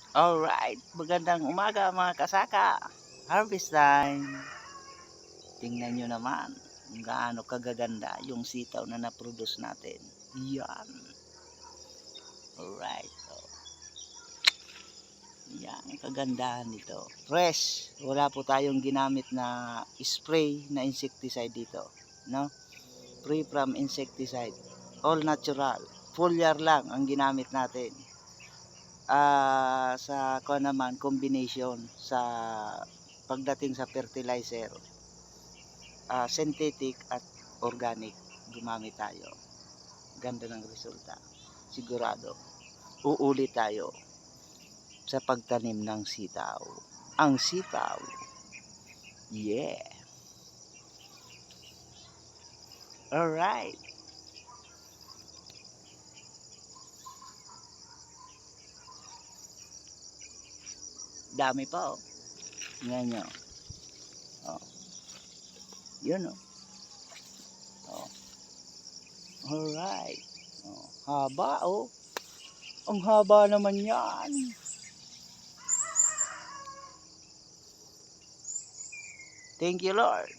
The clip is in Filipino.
Alright, magandang umaga mga kasaka. Harvest time. Tingnan nyo naman kung gaano kagaganda yung sitaw na na-produce natin. Yan. Alright. So, yan, kagandahan nito. Fresh. Wala po tayong ginamit na spray na insecticide dito. No? Free from insecticide. All natural. Foliar lang ang ginamit natin. Sa naman combination sa pagdating sa fertilizer, synthetic at organic gumamit tayo. Ganda ng resulta. Sigurado uulit tayo sa pagtanim ng sitaw. Ang sitaw, yeah. Alright. Dami pa oh. Tingnan nyo. Oh. Yun oh. Oh. Alright. Oh. Haba oh. Ang haba naman yan. Thank you Lord.